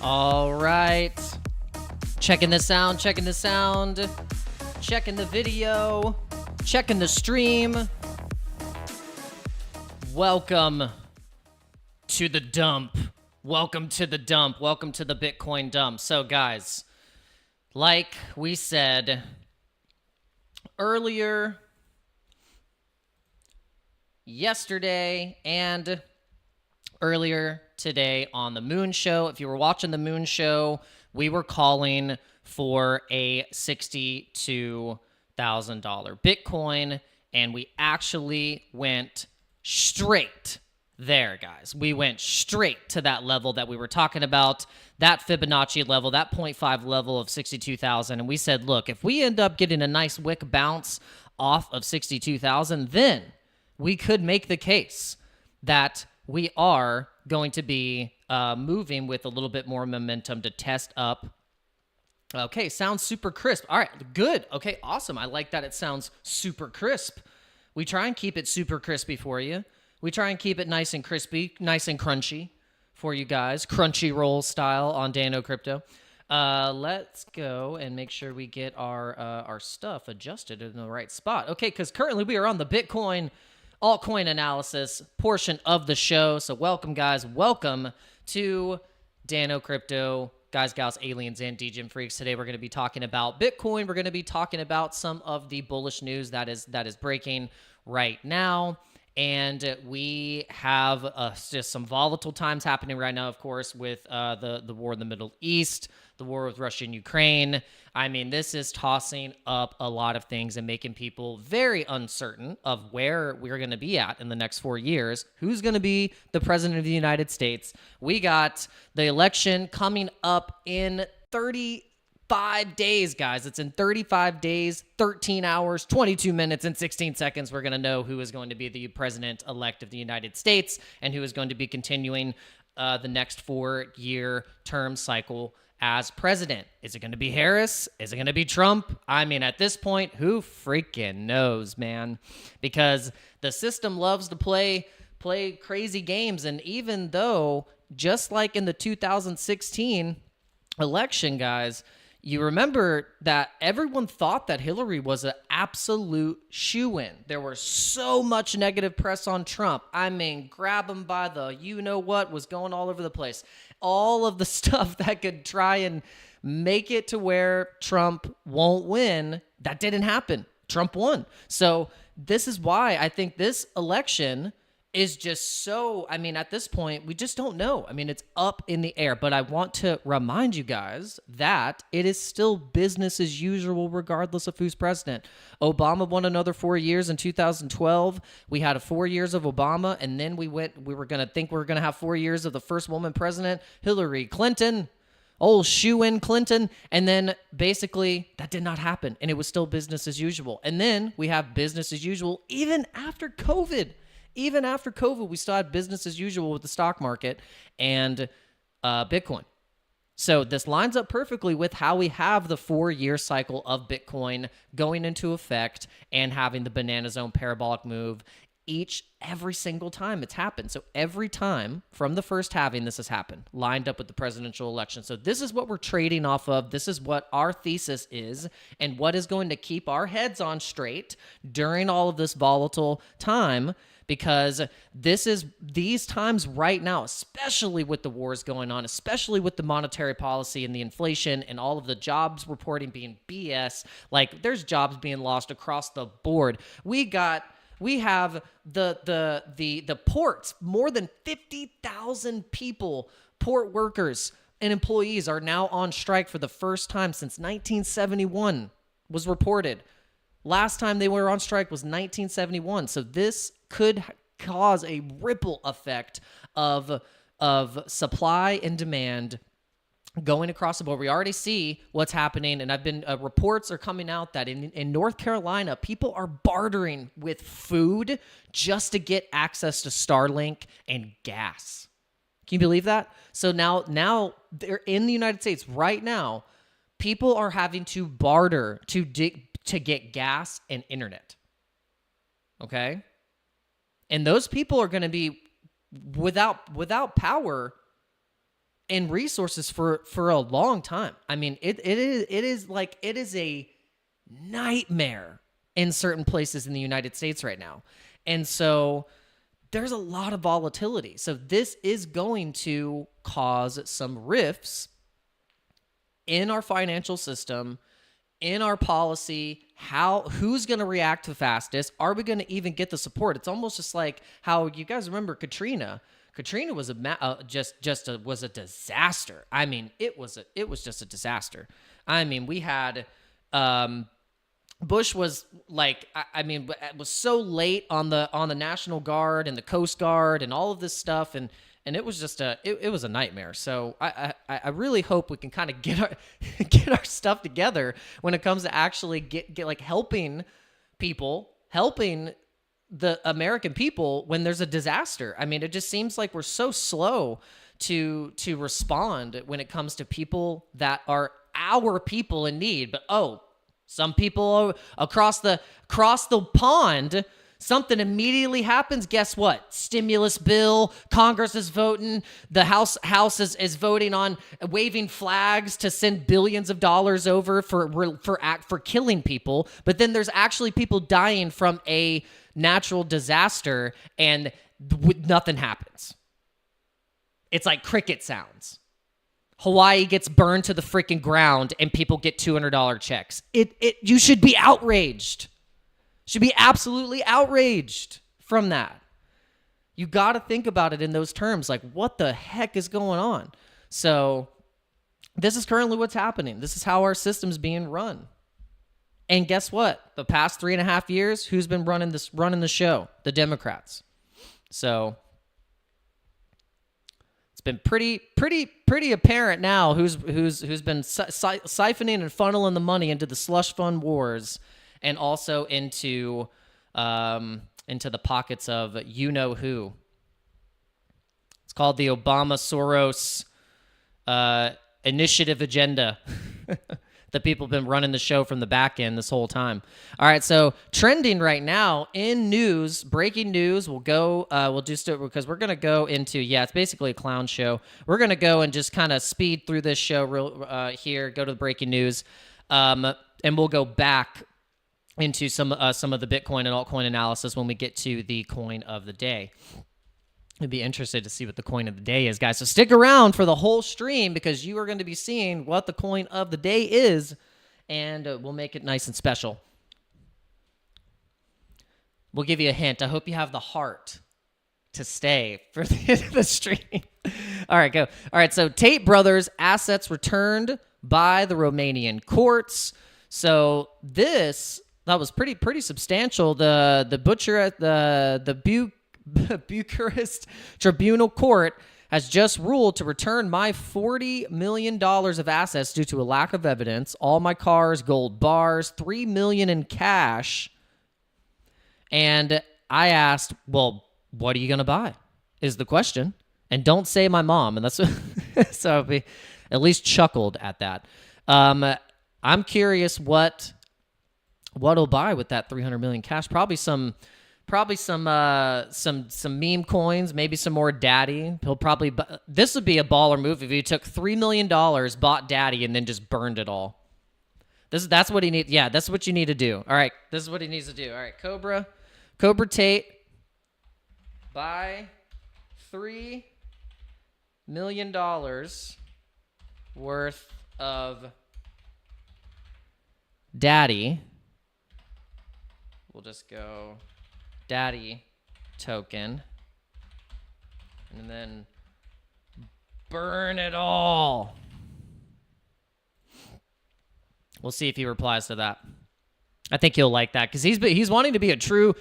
All right. Checking the sound, checking the sound, checking the video, checking the stream. Welcome to the dump. Welcome to the dump. Welcome to the Bitcoin dump. So, guys, like we said earlier, yesterday, and earlier today on the Moon Show, if you were watching the Moon Show, we were calling for a $62,000 Bitcoin, and we actually went straight there, guys. We went straight to that level that we were talking about, that Fibonacci level, that 0.5 level of 62,000. And we said, look, if we end up getting a nice wick bounce off of 62,000, then we could make the case that we are going to be moving with a little bit more momentum to test up. Okay, sounds super crisp. All right, good. Okay, awesome. I like that it sounds super crisp. We try and keep it super crispy for you. We try and keep it nice and crispy, nice and crunchy for you guys, Crunchyroll style on Dano Crypto. Let's go and make sure we get our stuff adjusted in the right spot. Okay, because currently we are on the Bitcoin altcoin analysis portion of the show. So welcome, guys. Welcome to Dano Crypto. Guys, gals, aliens, and DGen freaks. Today we're going to be talking about Bitcoin. We're going to be talking about some of the bullish news that is breaking right now. And we have just some volatile times happening right now, of course, with the war in the Middle East, the war with Russia and Ukraine. I mean, this is tossing up a lot of things and making people very uncertain of where we're going to be at in the next 4 years. Who's going to be the president of the United States? We got the election coming up in 35 days, guys. It's in 35 days, 13 hours, 22 minutes, and 16 seconds. We're going to know who is going to be the president-elect of the United States and who is going to be continuing the next 4-year term cycle as president. Is it going to be Harris? Is it going to be Trump? I mean, at this point, who freaking knows, man? Because the system loves to play crazy games. And even though, just like in the 2016 election, guys, you remember that everyone thought that Hillary was an absolute shoo-in. There was so much negative press on Trump. I mean, grab him by the you-know-what was going all over the place. All of the stuff that could try and make it to where Trump won't win, that didn't happen. Trump won. So this is why I think this election is just so, I mean, at this point, we just don't know. I mean, it's up in the air, but I want to remind you guys that it is still business as usual, regardless of who's president. Obama won another 4 years in 2012. We had 4 years of Obama, and then we were going to have 4 years of the first woman president, Hillary Clinton, old shoe-in Clinton, and then basically that did not happen, and it was still business as usual. And then we have business as usual even after COVID. Even after COVID, we still had business as usual with the stock market and Bitcoin. So this lines up perfectly with how we have the 4-year cycle of Bitcoin going into effect and having the banana zone parabolic move every single time it's happened. So every time from the first halving, this has happened, lined up with the presidential election. So this is what we're trading off of. This is what our thesis is and what is going to keep our heads on straight during all of this volatile time. Because these times right now, especially with the wars going on, especially with the monetary policy and the inflation and all of the jobs reporting being BS, like there's jobs being lost across the board. We have the ports, more than 50,000 people, port workers and employees are now on strike for the first time since 1971 was reported. Last time they were on strike was 1971. So this could cause a ripple effect of supply and demand going across the board. We already see what's happening, and reports are coming out that in North Carolina, people are bartering with food just to get access to Starlink and gas. Can you believe that? So now they're in the United States right now. People are having to barter to get gas and internet. Okay? And those people are going to be without power and resources for a long time. I mean, it is a nightmare in certain places in the United States right now. And so there's a lot of volatility. So this is going to cause some rifts in our financial system, in our policy, who's going to react the fastest? Are we going to even get the support? It's almost just like how you guys remember Katrina. Katrina was was a disaster. I mean, it was just a disaster. I mean, we had Bush was like, it was so late on the National Guard and the Coast Guard and all of this stuff, and it was just it was a nightmare. So I really hope we can kind of get our stuff together when it comes to actually get like helping the American people when there's a disaster. I mean, it just seems like we're so slow to respond when it comes to people that are our people in need. But some people across the pond, something immediately happens. Guess what? Stimulus bill. Congress is voting. The House is voting on waving flags to send billions of dollars over for killing people. But then there's actually people dying from a natural disaster, and nothing happens. It's like cricket sounds. Hawaii gets burned to the freaking ground, and people get $200 checks. You should be outraged. Should be absolutely outraged from that. You got to think about it in those terms. Like, what the heck is going on? So this is currently what's happening. This is how our system's being run. And guess what? The past 3.5 years, who's been running the show? The Democrats. So it's been pretty apparent now who's been siphoning and funneling the money into the slush fund wars, and also into the pockets of you know who. It's called the Obama Soros initiative agenda. The people have been running the show from the back end this whole time. All right, so trending right now in news, breaking news. We'll just do it because we're gonna go into it's basically a clown show. We're gonna go and just kind of speed through this show here. Go to the breaking news, and we'll go back into some of the Bitcoin and altcoin analysis when we get to the coin of the day. I'd be interested to see what the coin of the day is, guys. So stick around for the whole stream because you are going to be seeing what the coin of the day is, and we'll make it nice and special. We'll give you a hint. I hope you have the heart to stay for the end of the stream. All right, go. All right, so Tate Brothers assets returned by the Romanian courts. So that was pretty substantial. The butcher at the Bucharest Tribunal Court has just ruled to return my $40 million of assets due to a lack of evidence. All my cars, gold bars, $3 million in cash. And I asked, well, what are you going to buy? Is the question. And don't say my mom. And that's so I at least chuckled at that. I'm curious what he'll buy with that $300 million cash. Probably some meme coins, maybe some more daddy. This would be a baller move if he took $3 million, bought daddy, and then just burned it all. That's what he needs. Yeah, that's what you need to do. All right, this is what he needs to do. All right, Cobra Tate, buy $3 million worth of daddy. We'll just go daddy token and then burn it all. We'll see if he replies to that. I think he'll like that because he's wanting to be a true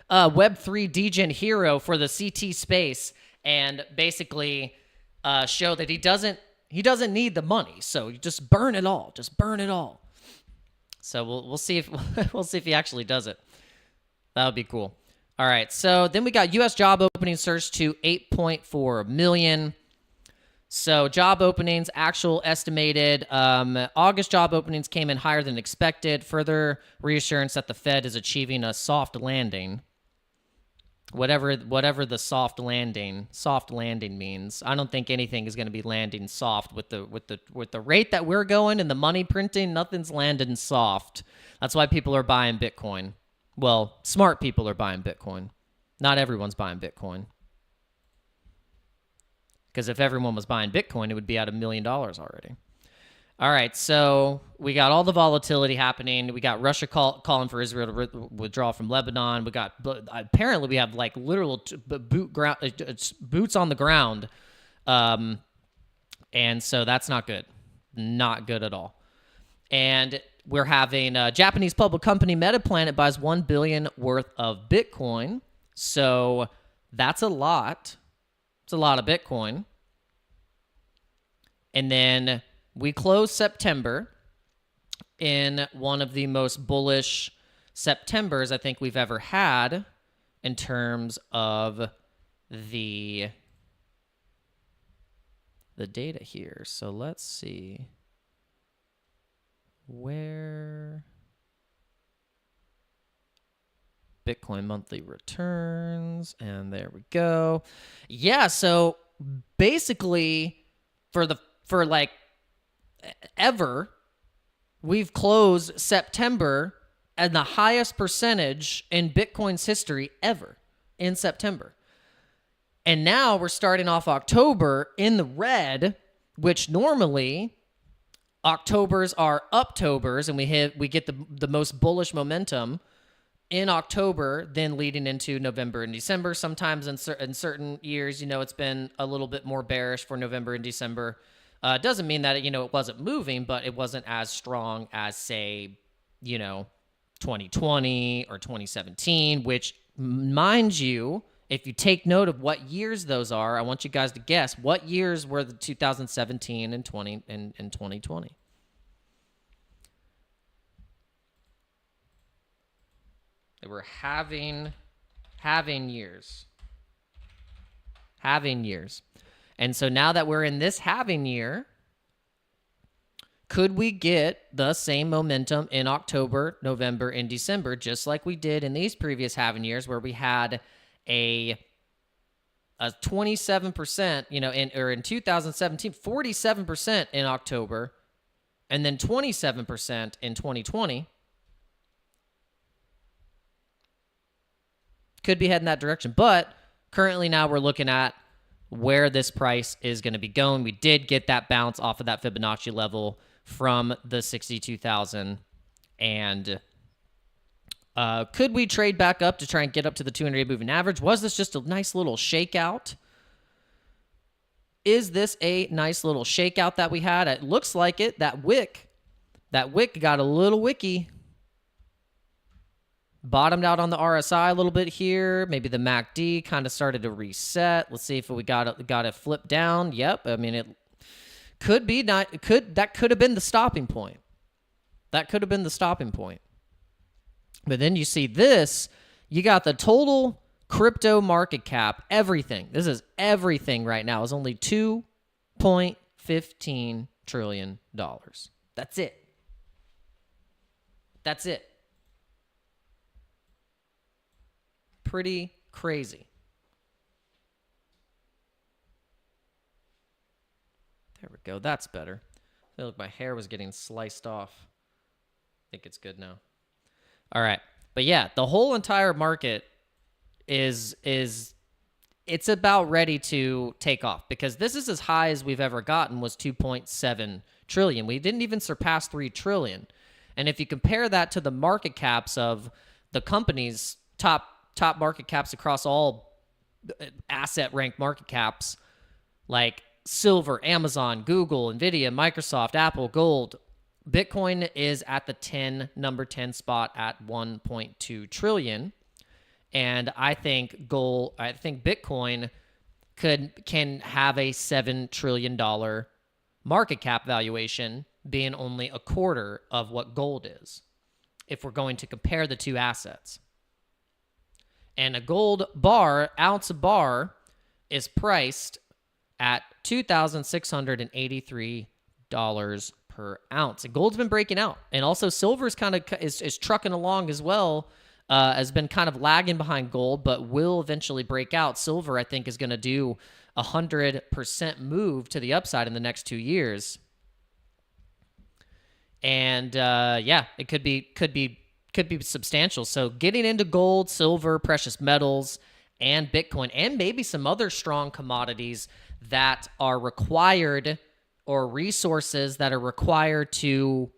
Web3 degen hero for the CT space and basically show that he doesn't need the money. So you just burn it all. Just burn it all. So we'll see if he actually does it. That would be cool. All right, so then we got U.S. job openings surged to 8.4 million. So job openings, actual estimated August job openings came in higher than expected. Further reassurance that the Fed is achieving a soft landing. whatever the soft landing means. I don't think anything is going to be landing soft with the rate that we're going and the money printing. Nothing's landing soft. That's why people are buying Bitcoin. Well, smart people are buying Bitcoin. Not everyone's buying Bitcoin. Because if everyone was buying Bitcoin, it would be at $1 million already. All right, so we got all the volatility happening. We got Russia calling for Israel to withdraw from Lebanon. We got apparently we have like literal boots on the ground, and so that's not good, not good at all. And we're having a Japanese public company Metaplanet buys $1 billion worth of Bitcoin. So that's a lot. It's a lot of Bitcoin. And then we close September in one of the most bullish Septembers I think we've ever had in terms of the data here. So let's see where Bitcoin monthly returns, and there we go. Yeah, so basically for like ever, we've closed September at the highest percentage in Bitcoin's history ever in September. And now we're starting off October in the red, which normally Octobers are Uptobers, and we get the most bullish momentum in October, then leading into November and December. Sometimes in certain years, it's been a little bit more bearish for November and December. It doesn't mean that, it wasn't moving, but it wasn't as strong as, say, 2020 or 2017, which, mind you, if you take note of what years those are, I want you guys to guess what years were the 2017 and 2020. They were having years. Having years. And so now that we're in this halving year, could we get the same momentum in October, November, and December, just like we did in these previous halving years, where we had a 27%, in 2017, 47% in October, and then 27% in 2020? Could be heading that direction. But currently now we're looking at where this price is going to be going. We did get that bounce off of that Fibonacci level from the 62,000. And could we trade back up to try and get up to the 200-day moving average? Was this just a nice little shakeout? Is this a nice little shakeout that we had? It looks like it. That wick got a little wicky. Bottomed out on the RSI a little bit here. Maybe the MACD kind of started to reset. Let's see if we got it flipped down. Yep. I mean, it could be not. That could have been the stopping point. That could have been the stopping point. But then you see this. You got the total crypto market cap. Everything. This is everything right now. Is only $2.15 trillion. That's it. That's it. Pretty crazy. There we go. That's better. I feel like my hair was getting sliced off. I think it's good now. All right. But yeah, the whole entire market is it's about ready to take off, because this is as high as we've ever gotten, was 2.7 trillion. We didn't even surpass 3 trillion. And if you compare that to the market caps of the companies, top market caps across all asset ranked market caps, like silver, Amazon, Google, Nvidia, Microsoft, Apple, gold, Bitcoin is at the number 10 spot at 1.2 trillion. And I think Bitcoin can have a $7 trillion market cap valuation, being only a quarter of what gold is, if we're going to compare the two assets. And a gold ounce of bar, is priced at $2,683 per ounce. And gold's been breaking out. And also silver's kind of is trucking along as well. has been kind of lagging behind gold, but will eventually break out. Silver, I think, is going to do 100% move to the upside in the next 2 years. And yeah, it could be substantial. So getting into gold, silver, precious metals, and Bitcoin, and maybe some other strong commodities that are required, or resources that are required to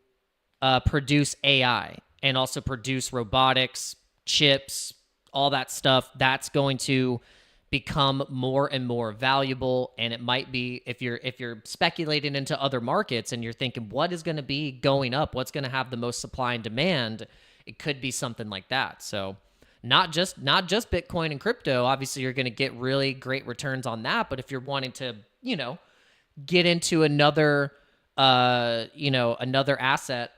produce AI and also produce robotics, chips, all that stuff. That's going to become more and more valuable. And it might be, if you're speculating into other markets and you're thinking what is going to be going up, what's going to have the most supply and demand, it could be something like that. So not just Bitcoin and crypto. Obviously, you're going to get really great returns on that. But if you're wanting to, get into another, another asset,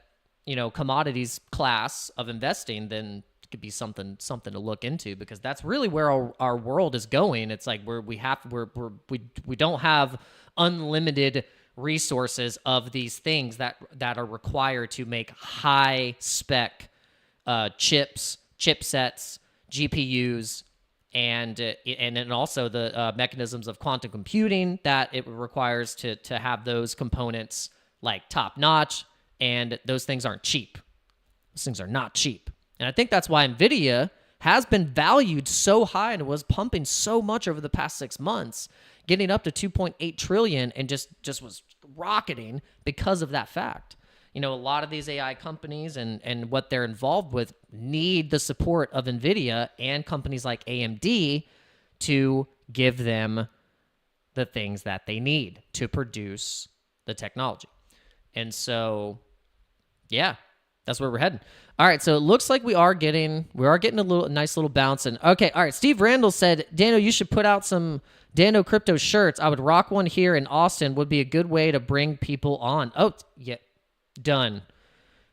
commodities class of investing, then it could be something to look into, because that's really where our world is going. It's like we don't have unlimited resources of these things that are required to make high spec chips, chipsets, GPUs, and then also the mechanisms of quantum computing that it requires to have those components like top notch. And those things aren't cheap. Those things are not cheap. And I think that's why NVIDIA has been valued so high and was pumping so much over the past 6 months, getting up to 2.8 trillion, and just was rocketing because of that fact. A lot of these AI companies and what they're involved with need the support of NVIDIA and companies like AMD to give them the things that they need to produce the technology. And so, yeah, that's where we're heading. All right, so it looks like we are getting a nice little bounce. And okay, all right. Steve Randall said, Dano, you should put out some Dano crypto shirts. I would rock one here in Austin. Would be a good way to bring people on. Oh, yeah, done.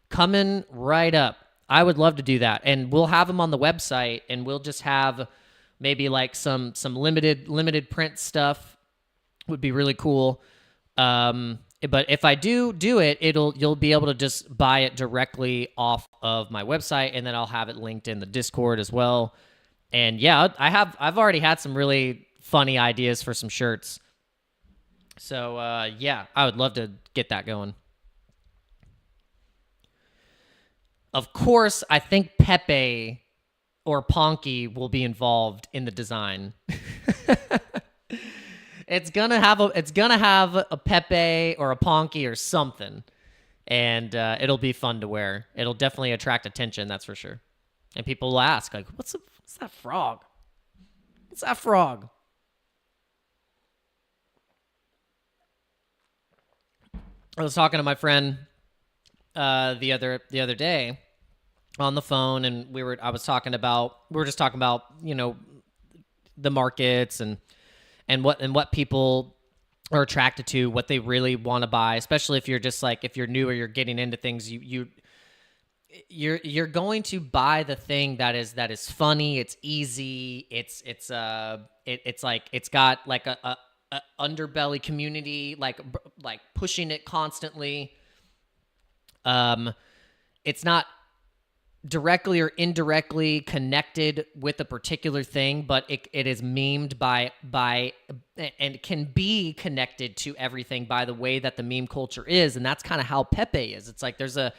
Coming right up. I would love to do that, and we'll have them on the website, and we'll just have maybe like some limited print stuff. Would be really cool. But if I do it, you'll be able to just buy it directly off of my website, and then I'll have it linked in the Discord as well. And yeah, I've already had some really funny ideas for some shirts. So yeah, I would love to get that going. Of course, I think Pepe or Ponky will be involved in the design. It's gonna have a Pepe or a Ponky or something, and it'll be fun to wear. It'll definitely attract attention, that's for sure. And people will ask, like, what's that frog? What's that frog? I was talking to my friend the other day on the phone, and we were just talking about the markets and what people are attracted to, what they really want to buy, especially if you're just like, if you're new or you're getting into things, you're going to buy the thing that is funny, it's easy, it's like it's got like a underbelly community like pushing it constantly. It's not directly or indirectly connected with a particular thing, but it is memed by and can be connected to everything by the way that the meme culture is. And that's kind of how Pepe is. It's like there's a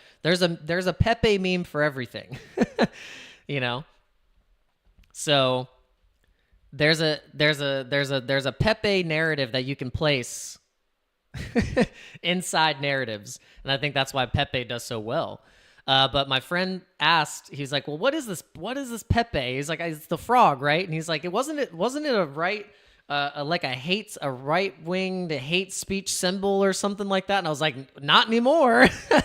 Pepe meme for everything. So there's a Pepe narrative that you can place inside narratives, and I think that's why Pepe does so well. But my friend asked, he's like, well, what is this Pepe? He's like, it's the frog, right? And he's like, wasn't it a right, like a right-winged hate speech symbol or something like that? And I was like, not anymore. I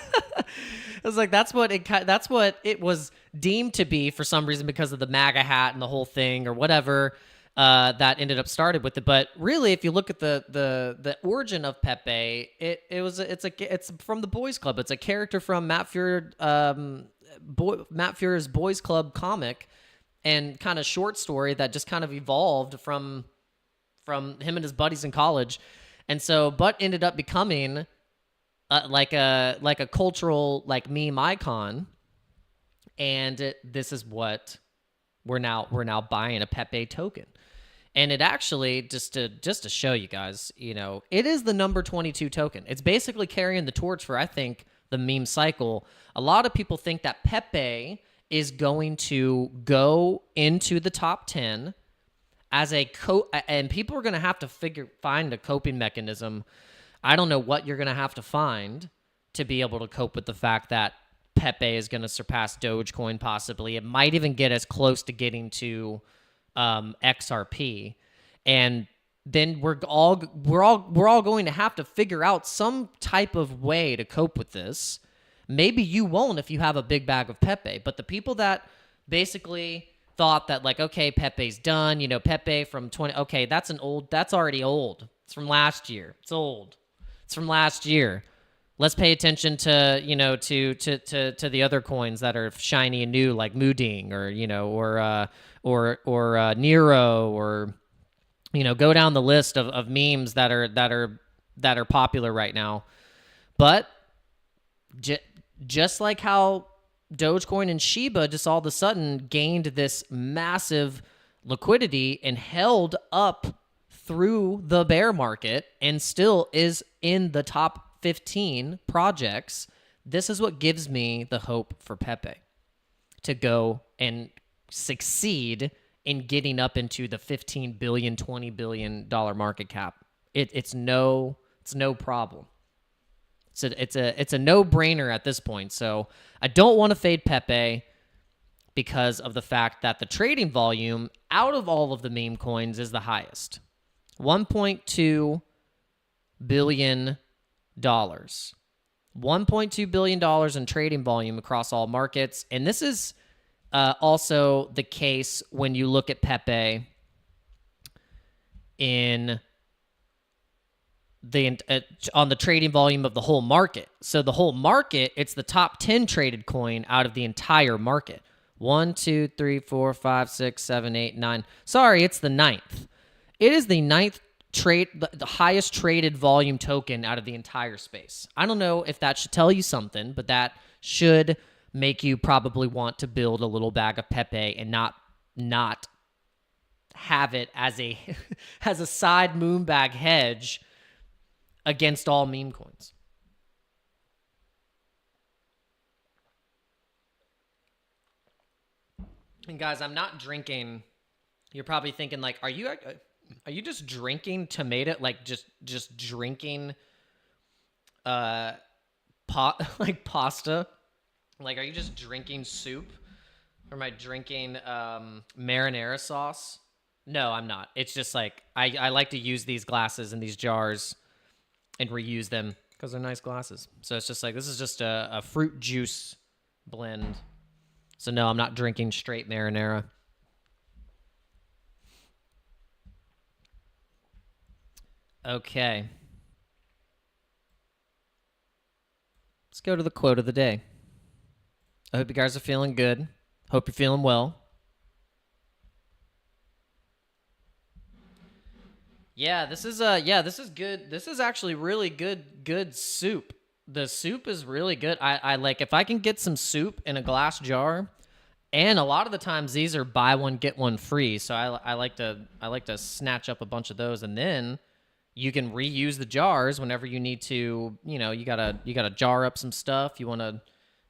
was like, that's what it was deemed to be for some reason because of the MAGA hat and the whole thing or whatever. That ended up started with it. But really, if you look at the origin of Pepe, it's from the Boys Club. It's a character from Matt Fuhrer's Boys Club comic and kind of short story that just kind of evolved from him and his buddies in college. And so, but ended up becoming like a cultural like meme icon. And this is what we're now buying a Pepe token. And it actually, just to show you guys, it is the number 22 token. It's basically carrying the torch for, I think, the meme cycle. A lot of people think that Pepe is going to go into the top 10 as and people are going to have to find a coping mechanism. I don't know what you're going to have to find to be able to cope with the fact that Pepe is going to surpass Dogecoin possibly. It might even get as close to getting to XRP, and then we're all going to have to figure out some type of way to cope with this. Maybe you won't if you have a big bag of Pepe, but the people that basically thought that, like, okay, Pepe's done, Pepe from 20, okay, that's already old. It's from last year. It's old. It's from last year. Let's pay attention to to the other coins that are shiny and new, like Mooding or Nero, or go down the list of memes that are popular right now. But just like how Dogecoin and Shiba just all of a sudden gained this massive liquidity and held up through the bear market and still is in the top 15 projects, this is what gives me the hope for Pepe to go and succeed in getting up into the $15 billion, $20 billion market cap. It's no problem. So it's a no-brainer at this point. So I don't want to fade Pepe because of the fact that the trading volume out of all of the meme coins is the highest. $1.2 billion. $1.2 billion in trading volume across all markets. And this is also the case when you look at Pepe in on the trading volume of the whole market. So the whole market, it's the top 10 traded coin out of the entire market. 1, 2, 3, 4, 5, 6, 7, 8, 9. Sorry, it's the 9th. It is the 9th the highest traded volume token out of the entire space. I don't know if that should tell you something, but that should make you probably want to build a little bag of Pepe and not have it as a as a side moon bag hedge against all meme coins. And guys, I'm not drinking. You're probably thinking, like, are you just drinking tomato, like just drinking like pasta? Like, are you just drinking soup? Or am I drinking marinara sauce? No, I'm not. It's just like I like to use these glasses and these jars and reuse them because they're nice glasses. So it's just like, this is just a fruit juice blend. So no, I'm not drinking straight marinara. Okay. Let's go to the quote of the day. I hope you guys are feeling good. Hope you're feeling well. Yeah, this is good. This is actually really good soup. The soup is really good. I like, if I can get some soup in a glass jar, and a lot of the times these are buy one get one free. So I like to snatch up a bunch of those, and then you can reuse the jars whenever you need to. You gotta jar up some stuff. You want to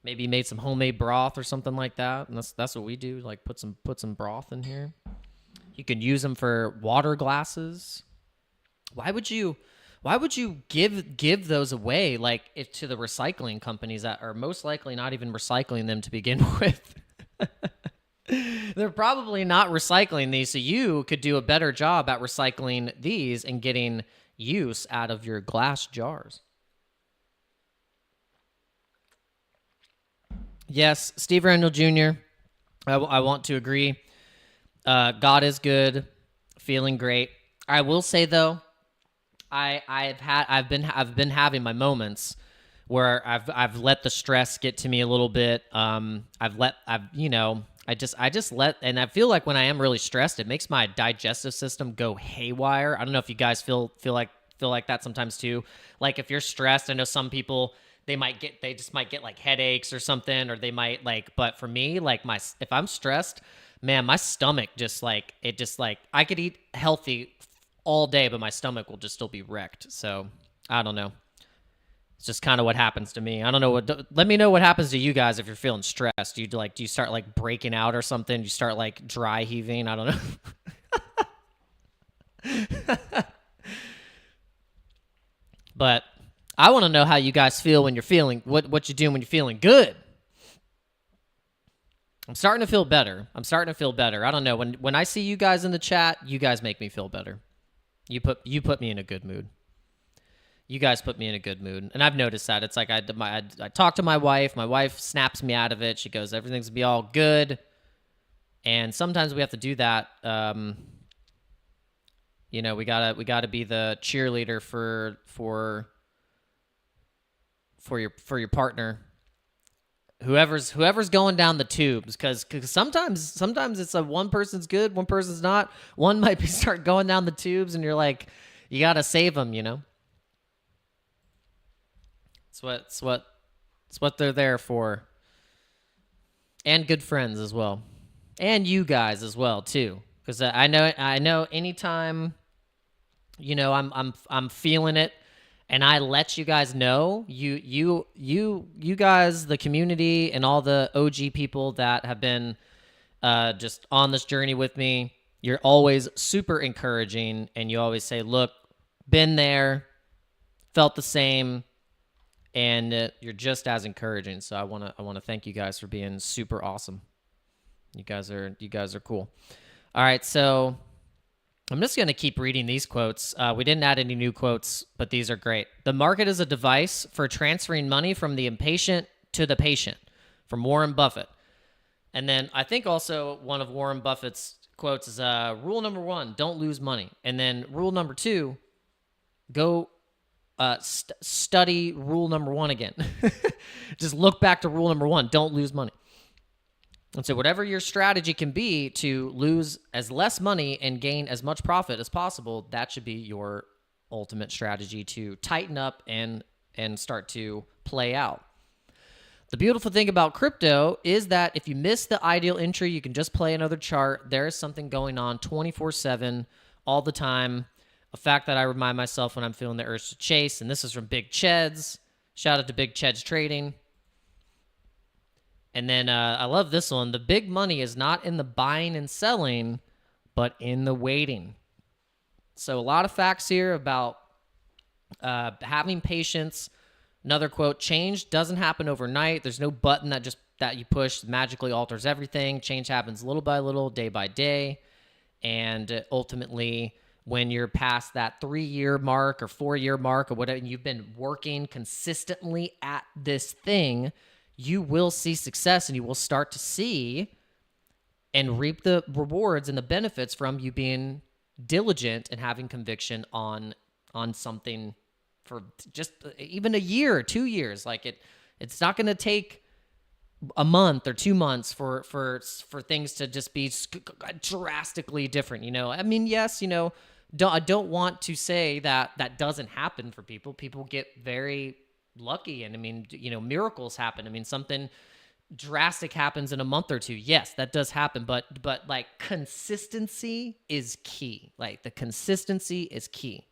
maybe make some homemade broth or something like that, and that's what we do. Like, put some broth in here. You can use them for water glasses. Why would you give those away, like, to the recycling companies that are most likely not even recycling them to begin with? They're probably not recycling these, so you could do a better job at recycling these and getting use out of your glass jars. Yes, Steve Randall Jr., I want to agree. God is good, feeling great. I will say, though, I've been having my moments where I've let the stress get to me a little bit. I just let, and I feel like when I am really stressed, it makes my digestive system go haywire. I don't know if you guys feel like that sometimes too. Like, if you're stressed, I know some people, they just might get like headaches or something, or they might like, but for me, like if I'm stressed, man, my stomach just like, I could eat healthy all day, but my stomach will just still be wrecked. So I don't know. It's just kind of what happens to me. I don't know let me know what happens to you guys if you're feeling stressed. Do you start like breaking out or something? Do you start like dry heaving? I don't know. But I want to know how you guys feel when you're feeling, what you do when you're feeling good. I'm starting to feel better. I don't know. When I see you guys in the chat, you guys make me feel better. You put me in a good mood. You guys put me in a good mood. And I've noticed that. It's like I talk to my wife. My wife snaps me out of it. She goes, everything's going to be all good. And sometimes we have to do that. You know, we gotta be the cheerleader for your partner, whoever's going down the tubes, because sometimes it's one person's good, one person's not. One might start going down the tubes, and you're like, you gotta save them, you know. It's what they're there for, and good friends as well, and you guys as well too, because I know anytime, you know, I'm feeling it, and I let you guys know, you guys, the community, and all the OG people that have been just on this journey with me, you're always super encouraging, and you always say, look, been there, felt the same, and you're just as encouraging. So I want to thank you guys for being super awesome. You guys are cool. All right, so I'm just going to keep reading these quotes. We didn't add any new quotes, but these are great. The market is a device for transferring money from the impatient to the patient, from Warren Buffett. And then I think also one of Warren Buffett's quotes is rule number 1, don't lose money. And then rule number 2, go study rule number 1 again. Just look back to rule number 1, don't lose money. And so whatever your strategy can be to lose as less money and gain as much profit as possible, that should be your ultimate strategy to tighten up and start to play out. The beautiful thing about crypto is that if you miss the ideal entry, you can just play another chart. There is something going on 24/7 all the time. A fact that I remind myself when I'm feeling the urge to chase, and this is from Big Cheds. Shout out to Big Cheds Trading. And then I love this one. The big money is not in the buying and selling, but in the waiting. So a lot of facts here about having patience. Another quote, change doesn't happen overnight. There's no button that you push magically alters everything. Change happens little by little, day by day. And ultimately, when you're past that 3-year mark or 4-year mark or whatever, and you've been working consistently at this thing, you will see success, and you will start to see and reap the rewards and the benefits from you being diligent and having conviction on something for just even a year or 2 years. Like it's not going to take a month or 2 months for things to just be drastically different. You know, I mean, yes, you know, I don't want to say that doesn't happen for people. People get very lucky, and I mean, you know, miracles happen. I mean, something drastic happens in a month or two. Yes, that does happen, but like consistency is key. Like the consistency is key.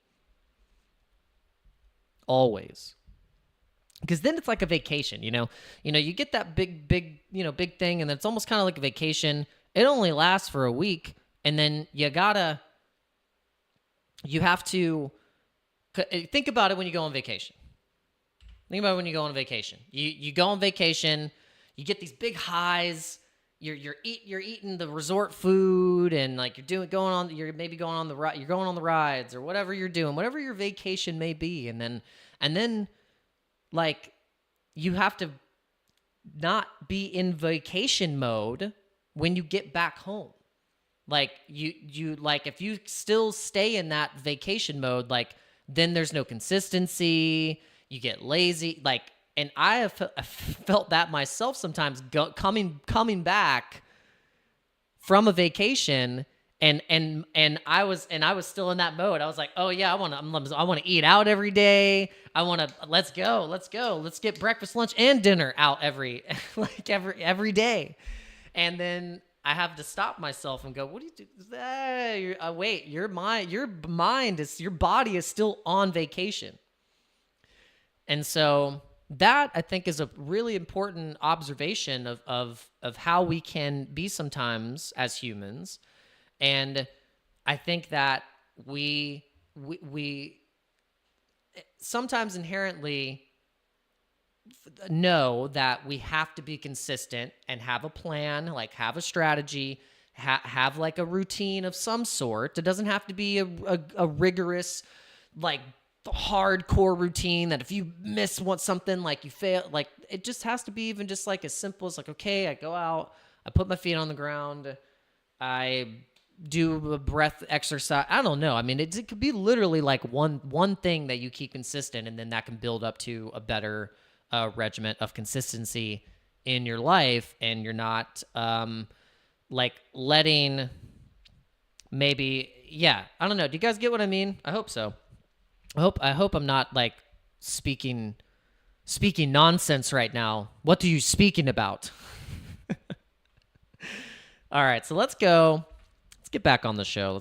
Always. Because then it's like a vacation, you know, you get that big thing, and it's almost kind of like a vacation. It only lasts for a week, and then you have to think about it when you go on vacation. Think about it when you go on vacation. You go on vacation, you get these big highs. You're eating the resort food, and like you're going on the rides or whatever you're doing, whatever your vacation may be, and then like you have to not be in vacation mode when you get back home. Like you like if you still stay in that vacation mode, like then there's no consistency. You get lazy, like, and I have felt that myself sometimes coming back from a vacation, And I was still in that mode. I was like, oh yeah, I want to eat out every day. Let's go, let's get breakfast, lunch, and dinner out every day. And then I have to stop myself and go, what do you do? Wait, your body is still on vacation. And so that, I think, is a really important observation of how we can be sometimes as humans. And I think that we sometimes inherently know that we have to be consistent and have a plan, like have a strategy, have like a routine of some sort. It doesn't have to be a rigorous, like hardcore routine that if you miss something, like you fail. Like it just has to be even just like as simple as like, okay, I go out, I put my feet on the ground, I do a breath exercise. I don't know. I mean, it could be literally like one thing that you keep consistent, and then that can build up to a better regiment of consistency in your life, and you're not like letting maybe, yeah, I don't know. Do you guys get what I mean? I hope so. I hope I'm not like speaking nonsense right now. What are you speaking about? All right, so let's go. Let's get back on the show.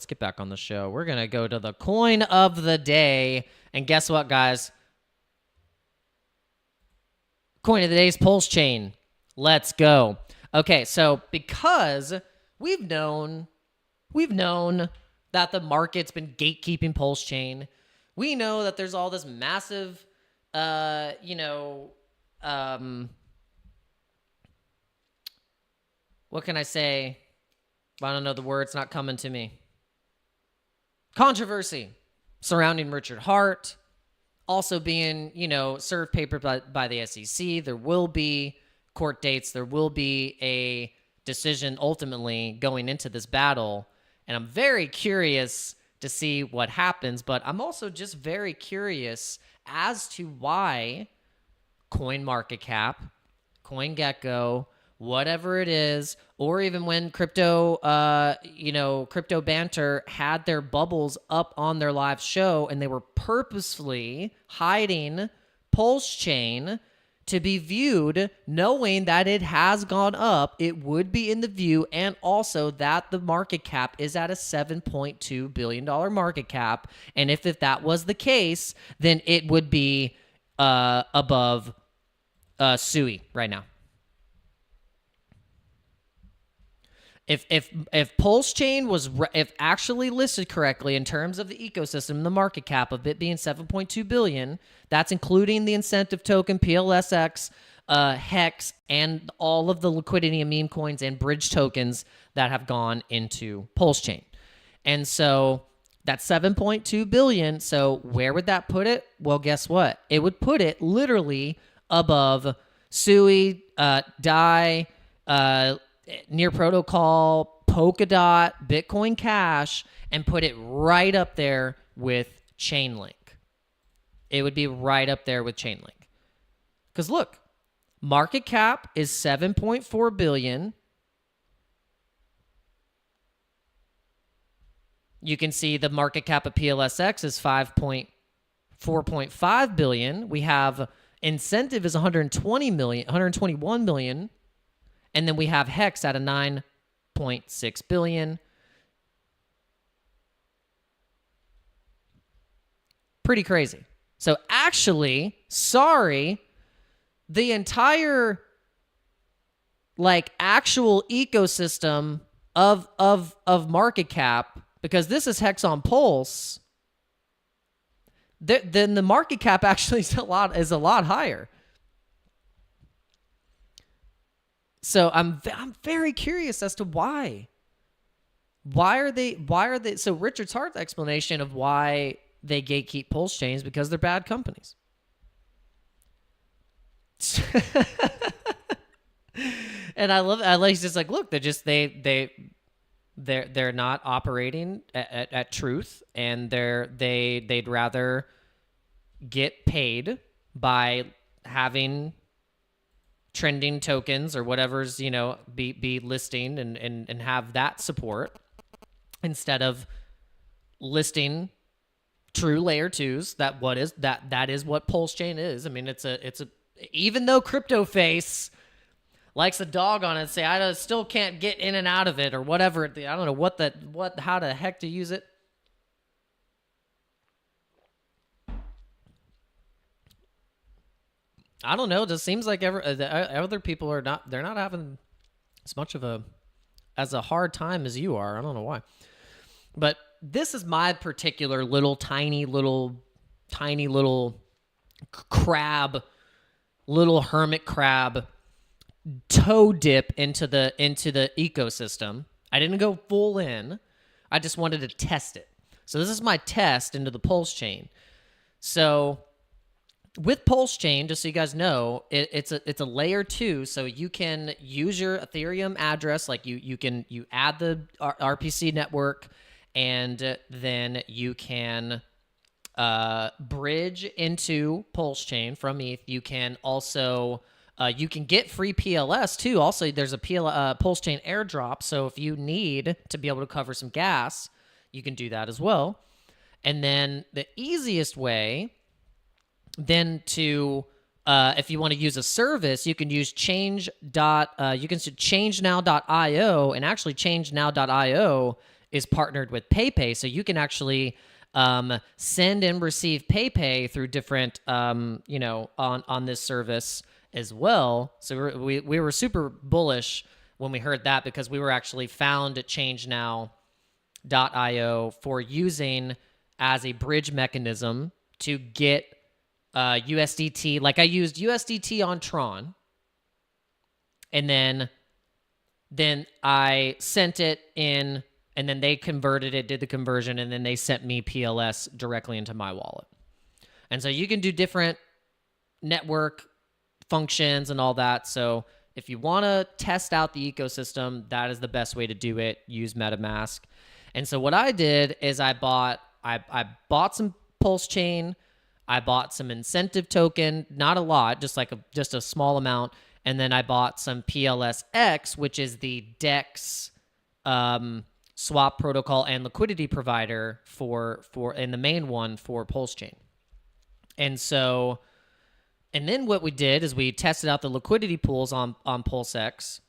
We're going to go to the coin of the day. And guess what, guys? Coin of the day is Pulse Chain. Let's go. Okay, so because we've known that the market's been gatekeeping Pulse Chain, we know that there's all this massive, what can I say? I don't know the word. It's not coming to me. Controversy surrounding Richard Hart also being, served paper by the SEC. There will be court dates. There will be a decision ultimately going into this battle. And I'm very curious to see what happens, but I'm also just very curious as to why CoinMarketCap, CoinGecko, whatever it is, or even when Crypto Banter had their bubbles up on their live show and they were purposefully hiding Pulse Chain to be viewed, knowing that it has gone up, it would be in the view, and also that the market cap is at a $7.2 billion market cap. And if that was the case, then it would be above SUI right now. If Pulse Chain was if actually listed correctly in terms of the ecosystem, the market cap of it being 7.2 billion, that's including the incentive token, PLSX, Hex, and all of the liquidity and meme coins and bridge tokens that have gone into Pulse Chain. And so that's 7.2 billion. So where would that put it? Well, guess what? It would put it literally above SUI, DAI, Near Protocol, Polkadot, Bitcoin Cash, and put it right up there with Chainlink. It would be right up there with Chainlink. Because look, market cap is 7.4 billion. You can see the market cap of PLSX is 4.5 billion. We have incentive is 121 million. And then we have Hex at a 9.6 billion. Pretty crazy. So actually, sorry, the entire actual ecosystem of market cap, because this is Hex on Pulse, then the market cap actually is a lot higher. So I'm very curious as to why. Why are they? So Richard Hart's explanation of why they gatekeep Pulse Chains because they're bad companies. And I love. He's just like, look, they're not operating at truth, and they'd rather get paid by having trending tokens or whatever's, be listing and have that support. instead of listing true layer 2s. That is what Pulse Chain is. I mean, it's a even though Crypto Face likes a dog on it and say I still can't get in and out of it or whatever. I don't know how the heck to use it. I don't know. It just seems like other people are not. They're not having as much of a hard time as you are. I don't know why, but this is my particular tiny little crab, little hermit crab toe dip into the ecosystem. I didn't go full in. I just wanted to test it. So this is my test into the Pulse Chain. So with Pulse Chain, just so you guys know, it's a layer 2, so you can use your Ethereum address, like you add the RPC network, and then you can bridge into Pulse Chain from ETH. You can also you can get free PLS too. Also, there's a Pulse Chain airdrop, so if you need to be able to cover some gas, you can do that as well. And then the easiest way then to if you want to use a service, you can use changenow.io, and actually changenow.io is partnered with PayPay, so you can actually send and receive PayPay through different on this service as well. So we were super bullish when we heard that, because we were actually found at changenow.io for using as a bridge mechanism to get USDT. Like I used USDT on Tron, and then I sent it in, and then they converted it, did the conversion, and then they sent me PLS directly into my wallet. And so you can do different network functions and all that. So if you want to test out the ecosystem, that is the best way to do it. Use MetaMask. And so what I did is I bought some Pulse Chain. I bought some incentive token, not a lot, just a small amount, and then I bought some PLSX, which is the DEX swap protocol and liquidity provider for and the main one for Pulse Chain. And then what we did is we tested out the liquidity pools on PulseX,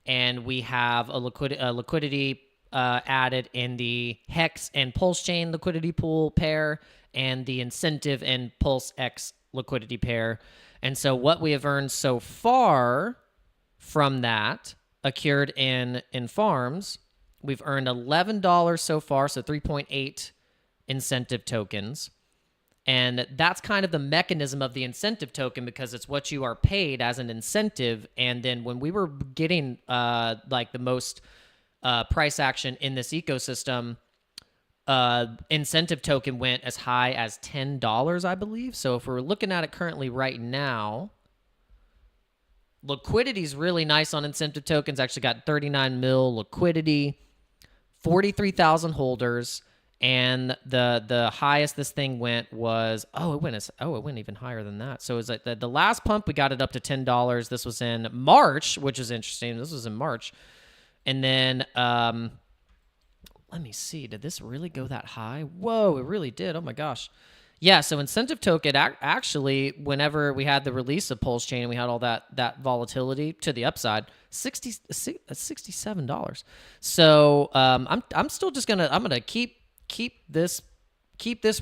and we have a liquidity added in the Hex and Pulse Chain liquidity pool pair, and the incentive and PulseX liquidity pair. And so what we have earned so far from that, accrued in farms, we've earned $11 so far, so 3.8 incentive tokens. And that's kind of the mechanism of the incentive token, because it's what you are paid as an incentive. And then when we were getting like the most price action in this ecosystem, incentive token went as high as $10, I believe. So if we're looking at it currently right now, liquidity is really nice on incentive tokens. Actually got 39 mil liquidity, 43,000 holders, and the highest this thing went was it went even higher than that. So it was like the last pump we got it up to $10. This was in March, which is interesting. This was in March, and then let me see. Did this really go that high? Whoa, it really did. Oh my gosh. Yeah, so incentive token, actually, whenever we had the release of Pulse Chain and we had all that volatility to the upside, $67. So I'm still just gonna keep this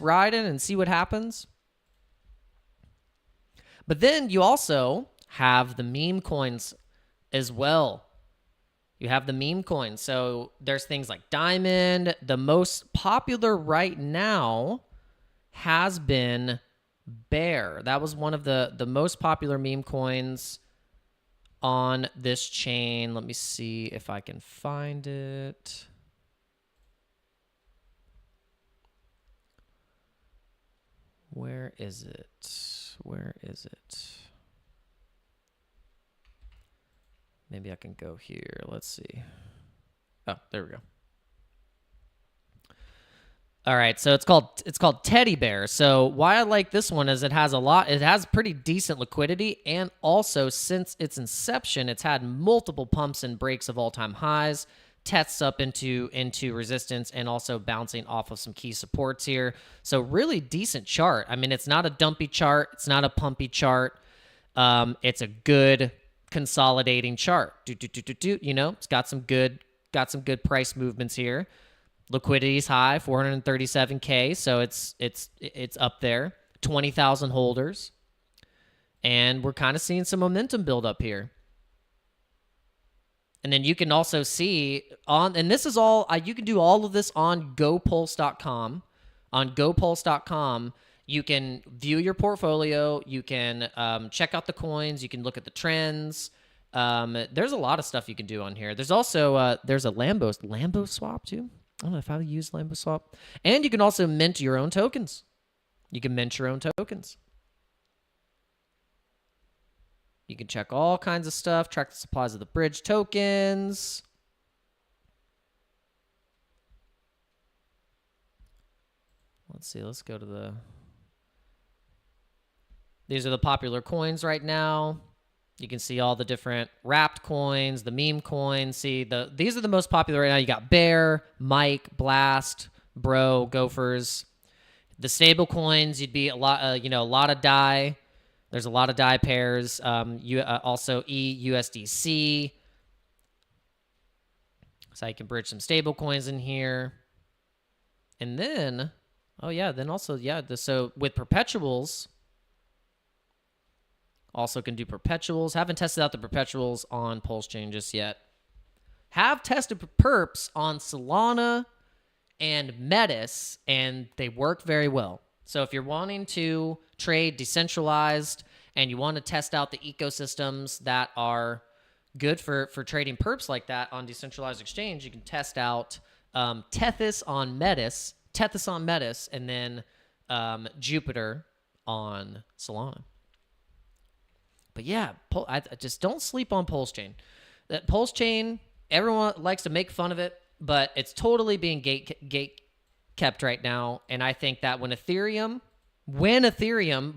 riding and see what happens. But then you also have the meme coins as well. You have the meme coins. So there's things like Diamond. The most popular right now has been Bear. That was one of the most popular meme coins on this chain. Let me see if I can find it. Where is it? Where is it? Maybe I can go here. Let's see. Oh, there we go. All right, so it's called Teddy Bear. So why I like this one is it has pretty decent liquidity, and also since its inception, it's had multiple pumps and breaks of all-time highs. tests up into resistance and also bouncing off of some key supports here. So really decent chart. I mean, it's not a dumpy chart. It's not a pumpy chart. It's a good consolidating chart. You know, it's got some good price movements here. Liquidity is high, 437K, so it's up there. 20,000 holders. And we're kind of seeing some momentum build up here. And then you can also see and this is all, you can do all of this on gopulse.com. On gopulse.com, you can view your portfolio. You can check out the coins. You can look at the trends. There's a lot of stuff you can do on here. There's also, there's a Lambo swap too. I don't know if I use Lambo swap. And you can also mint your own tokens. You can mint your own tokens. You can check all kinds of stuff, track the supplies of the bridge tokens. Let's see, let's go to these are the popular coins right now. You can see all the different wrapped coins, the meme coins. See, these are the most popular right now. You got Bear, Mike, Blast, Bro, Gophers. The stable coins, you'd be a lot of DAI. There's a lot of DAI pairs. Also EUSDC. So you can bridge some stable coins in here. And then, so with perpetuals, also can do perpetuals. Haven't tested out the perpetuals on Pulse Chain just yet. Have tested perps on Solana and Metis, and they work very well. So if you're wanting to trade decentralized and you want to test out the ecosystems that are good for trading perps like that on decentralized exchange, you can test out Tethys on Metis, and then Jupiter on Solana. But yeah, I just don't sleep on Pulse Chain. That Pulse Chain, everyone likes to make fun of it, but it's totally being gate kept right now. And I think that when Ethereum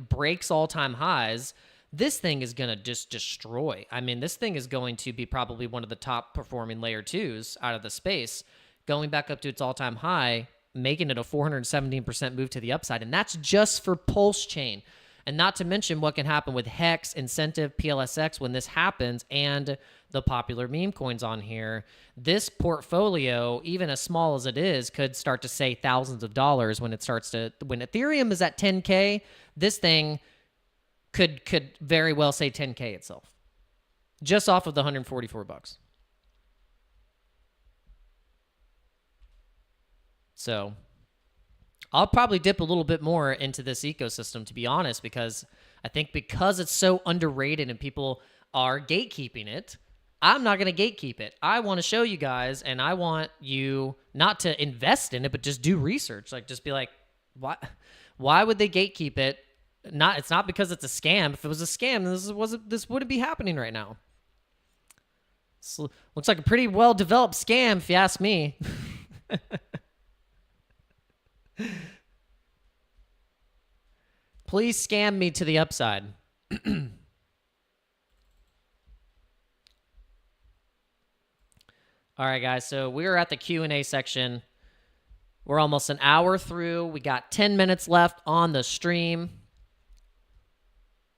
breaks all-time highs, this thing is going to just destroy. I mean, this thing is going to be probably one of the top performing layer 2s out of the space, going back up to its all-time high, making it a 417% move to the upside. And that's just for Pulse Chain. And not to mention what can happen with Hex, Incentive, PLSX when this happens, and the popular meme coins on here. This portfolio, even as small as it is, could start to say thousands of dollars when Ethereum is at 10K, this thing could very well say 10K itself. Just off of the $144. So I'll probably dip a little bit more into this ecosystem, to be honest, because I think because it's so underrated and people are gatekeeping it, I'm not going to gatekeep it. I want to show you guys, and I want you not to invest in it, but just do research. Like, just be like, why would they gatekeep it? It's not because it's a scam. If it was a scam, this wouldn't be happening right now. This looks like a pretty well-developed scam, if you ask me. Please scam me to the upside. All right, guys, so we're at the Q&A section. We're almost an hour through. We got 10 minutes left on the stream.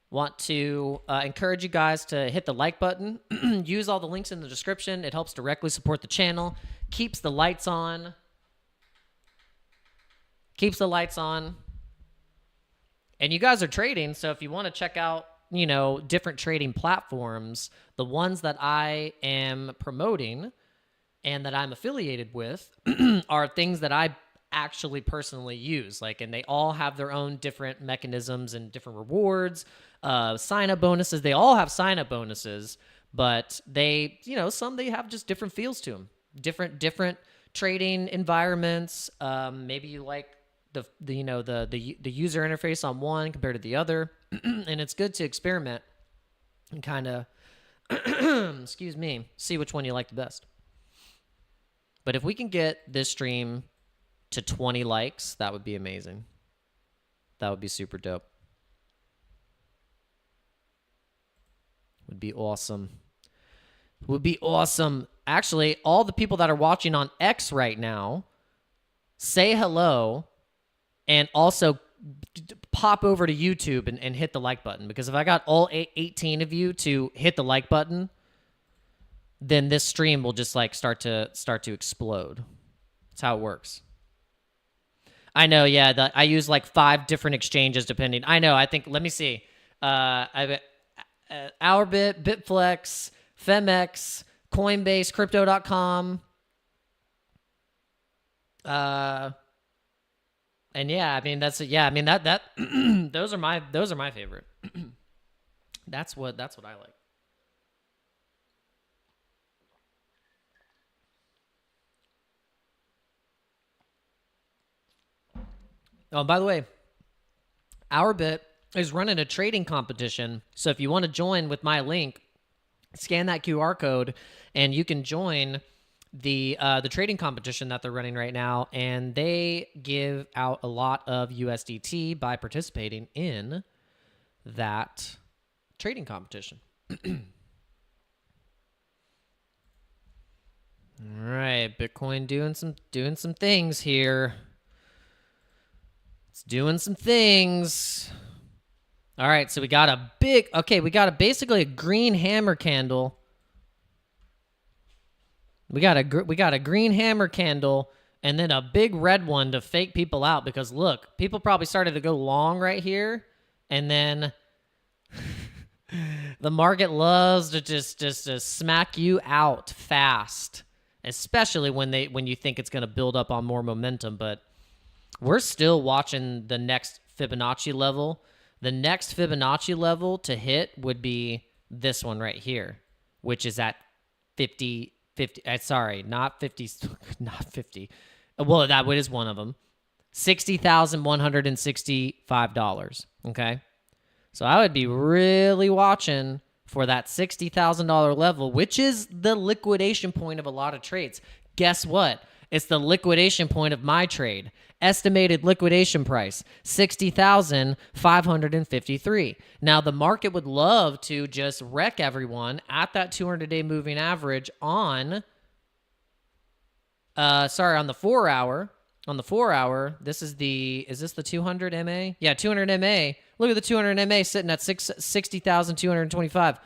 Want to encourage you guys to hit the like button. Use all the links in the description. It helps directly support the channel. Keeps the lights on. And you guys are trading, so if you want to check out, different trading platforms, the ones that I am promoting and that I'm affiliated with are things that I actually personally use. And they all have their own different mechanisms and different rewards, sign-up bonuses. They all have sign-up bonuses, but they, some they have just different feels to them, different trading environments. Maybe you like the user interface on one compared to the other, and it's good to experiment and kind of see which one you like the best. But if we can get this stream to 20 likes, that would be amazing. That would be super dope. Would be awesome. Actually, all the people that are watching on X right now, say hello, and also pop over to YouTube and hit the like button. Because if I got all 18 of you to hit the like button, then this stream will just like start to explode. That's how it works. I know, yeah. I use like 5 different exchanges depending. I know. I think. Let me see. OURBIT, BITFLEX, PHEMEX, Coinbase, Crypto.com. And yeah, I mean that's yeah. I mean that those are my favorite. That's what I like. Oh, by the way, OURBIT is running a trading competition. So if you want to join with my link, scan that QR code, and you can join the trading competition that they're running right now. And they give out a lot of USDT by participating in that trading competition. All right, Bitcoin doing some things here. It's doing some things. All right, so we got a basically a green hammer candle. We got a green hammer candle and then a big red one to fake people out, because look, people probably started to go long right here, and then the market loves to just smack you out fast, especially when you think it's going to build up on more momentum. But we're still watching the next Fibonacci level. The next Fibonacci level to hit would be this one right here, which is at 50. Sorry, not 50. Not 50. Well, that is one of them. $60,165. Okay, so I would be really watching for that $60,000 level, which is the liquidation point of a lot of trades. Guess what? It's the liquidation point of my trade. Estimated liquidation price, $60,553. Now, the market would love to just wreck everyone at that 200-day moving average on the 4 hour. On the 4 hour, is this the 200 MA? Yeah, 200 MA. Look at the 200 MA sitting at 60,225.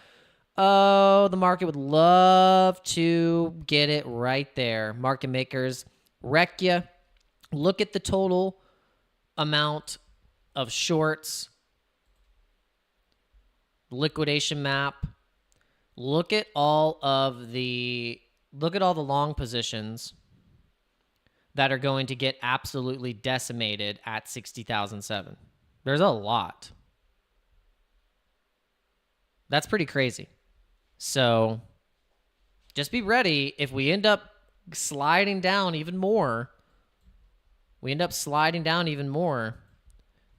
Oh, the market would love to get it right there. Market makers wreck you. Look at the total amount of shorts. Liquidation map. Look at all the long positions that are going to get absolutely decimated at 60,007. There's a lot. That's pretty crazy. So just be ready if we end up sliding down even more.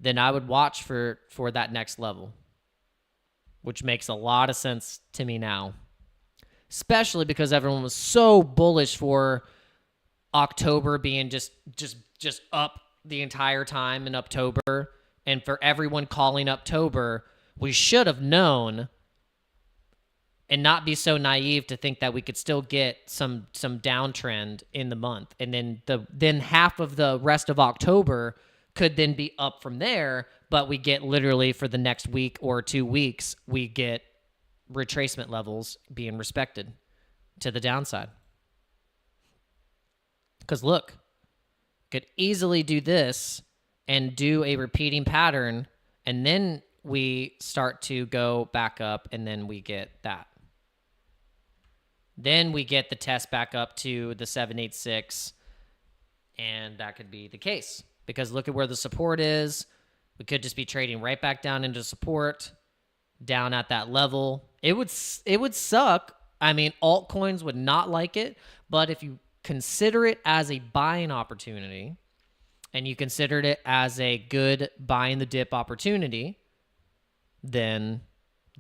Then I would watch for that next level, which makes a lot of sense to me now, especially because everyone was so bullish for October being just up the entire time in October, and for everyone calling October, we should have known and not be so naive to think that we could still get some downtrend in the month, and then half of the rest of October could then be up from there. But we get literally for the next week or 2 weeks, we get retracement levels being respected to the downside. Because look, could easily do this and do a repeating pattern, and then we start to go back up, and then we get that. Then we get the test back up to the 786, and that could be the case. Because look at where the support is. We could just be trading right back down into support, down at that level. It would suck. I mean, altcoins would not like it, but if you consider it as a buying opportunity, and you considered it as a good buying the dip opportunity, then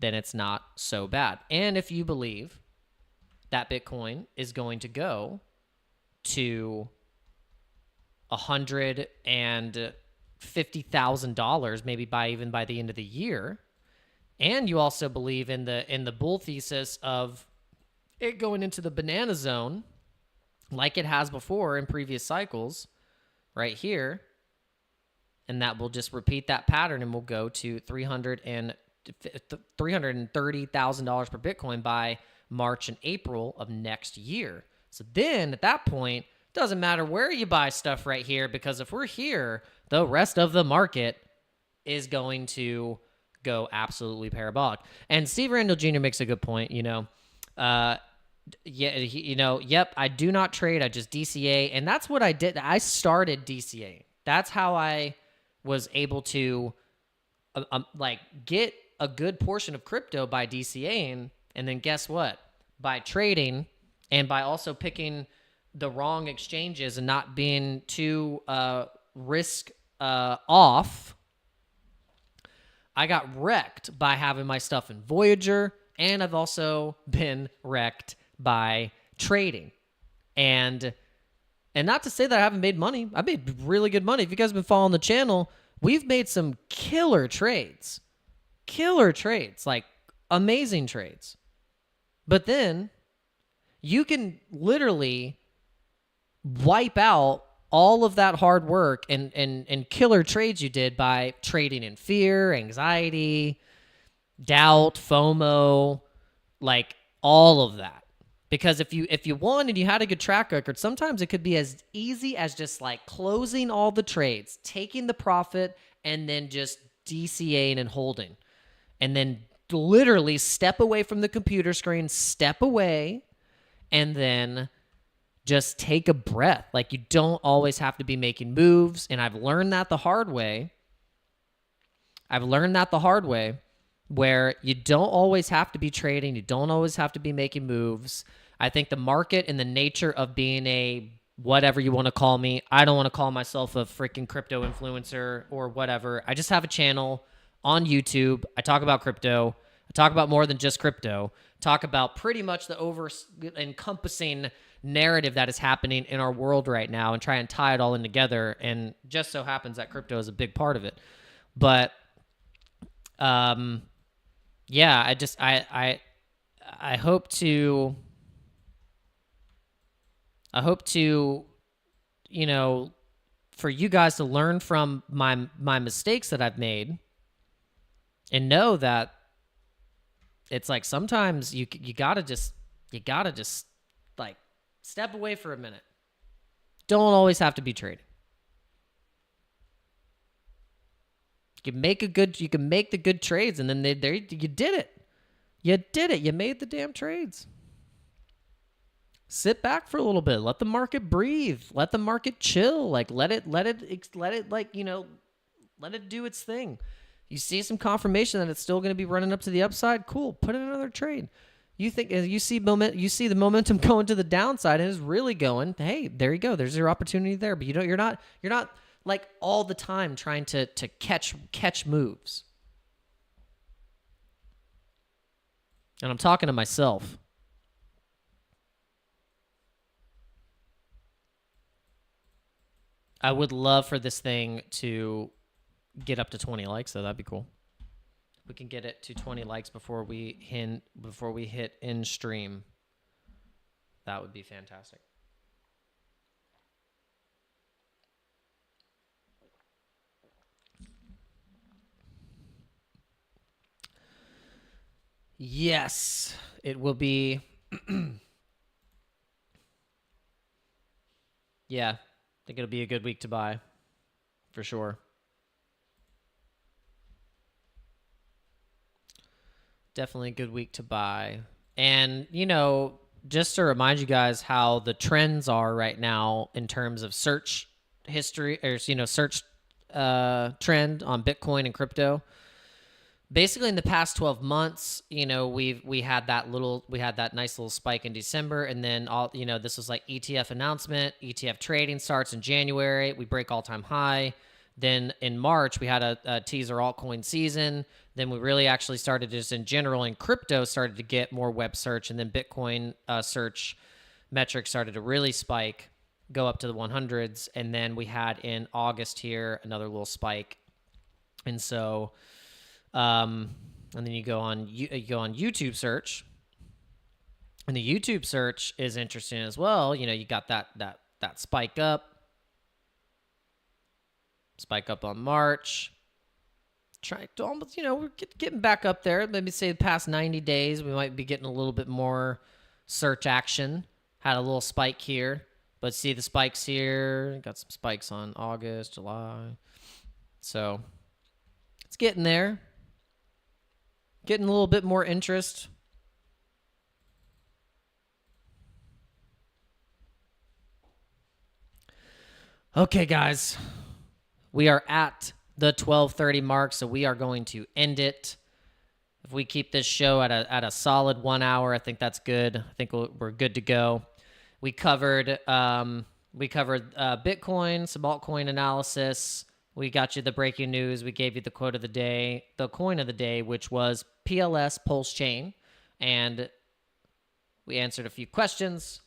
it's not so bad. And if you believe that Bitcoin is going to go to $150,000, maybe by the end of the year, and you also believe in the bull thesis of it going into the banana zone like it has before in previous cycles right here. And that will just repeat that pattern, and we'll go to $330,000 per Bitcoin by March and April of next year. So then at that point, it doesn't matter where you buy stuff right here, because if we're here, the rest of the market is going to go absolutely parabolic. And Steve Randall Jr. makes a good point, yep, I do not trade. I just DCA. And that's what I did. I started DCA. That's how I was able to get a good portion of crypto by DCAing. And then guess what? By trading and by also picking the wrong exchanges and not being too risk off, I got wrecked by having my stuff in Voyager, and I've also been wrecked by trading. And not to say that I haven't made money. I made really good money. If you guys have been following the channel, we've made some killer trades. Like amazing trades. But then you can literally wipe out all of that hard work and killer trades you did by trading in fear, anxiety, doubt, FOMO, like all of that. Because if you won and you had a good track record, sometimes it could be as easy as just like closing all the trades, taking the profit, and then just DCAing and holding. And then literally step away from the computer screen, step away, and then just take a breath. Like, you don't always have to be making moves. And I've learned that the hard way. Where you don't always have to be trading. You don't always have to be making moves. I think the market and the nature of being a whatever you want to call me, I don't want to call myself a freaking crypto influencer or whatever. I just have a channel on YouTube. I talk about crypto. I talk about more than just crypto. Talk about pretty much the encompassing narrative that is happening in our world right now and try and tie it all in together. And just so happens that crypto is a big part of it. But yeah, I hope to for you guys to learn from my mistakes that I've made and know that it's like sometimes you gotta just like step away for a minute. Don't always have to be trading. You can make the good trades, and then you did it. You did it. You made the damn trades. Sit back for a little bit. Let the market breathe. Let the market chill. Like let it do its thing. You see some confirmation that it's still going to be running up to the upside. Cool. Put in another trade. You see the momentum going to the downside and it's really going. Hey, there you go. There's your opportunity there. But you're not like all the time trying to catch moves. And I'm talking to myself. I would love for this thing to get up to 20 likes, so that'd be cool. We can get it to 20 likes before we hit in stream. That would be fantastic. Yes, it will be. Yeah, I think it'll be a good week to buy, for sure. Definitely a good week to buy. And, just to remind you guys how the trends are right now in terms of search history, or, search trend on Bitcoin and crypto. Basically, in the past 12 months, we had that nice little spike in December, and then this was like ETF announcement. ETF trading starts in January. We break all-time high. Then in March, we had a teaser altcoin season. Then we really actually started just in general in crypto started to get more web search, and then Bitcoin search metrics started to really spike, go up to the 100s, and then we had in August here another little spike, and so. And then you go on YouTube search, And the YouTube search is interesting as well. You know, you got that spike up on March. Trying to almost, you know, we're getting back up there. Maybe say the past 90 days, we might be getting a little bit more search action. Had a little spike here, but see the spikes here. Got some spikes on August, July. So it's getting there. Getting a little bit more interest. Okay, guys. We are at the 12:30 mark, so we are going to end it. If we keep this show at a solid 1 hour, I think that's good. I think we're good to go. We covered Bitcoin, some altcoin analysis. We got you the breaking news. We gave you the quote of the day, the coin of the day, which was PLS Pulse Chain, and we answered a few questions.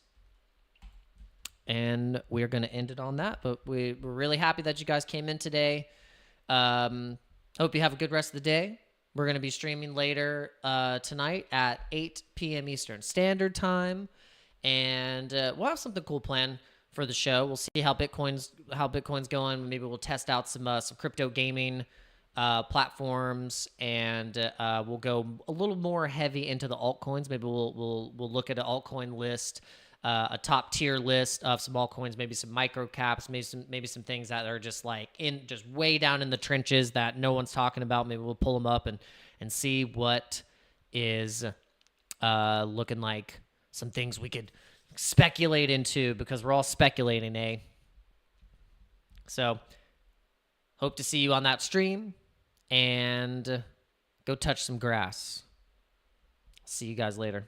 And we're going to end it on that. But we're really happy that you guys came in today. Hope you have a good rest of the day. We're going to be streaming later tonight at 8 p.m. Eastern Standard Time. And we'll have something cool planned for the show. We'll see how Bitcoin's going. Maybe we'll test out some crypto gaming platforms, and we'll go a little more heavy into the altcoins. Maybe we'll look at an altcoin list. A top tier list of some altcoins, maybe some micro caps, maybe some things that are just like just way down in the trenches that no one's talking about. Maybe we'll pull them up and see what is looking like some things we could speculate into, because we're all speculating, eh? So hope to see you on that stream, and go touch some grass. See you guys later.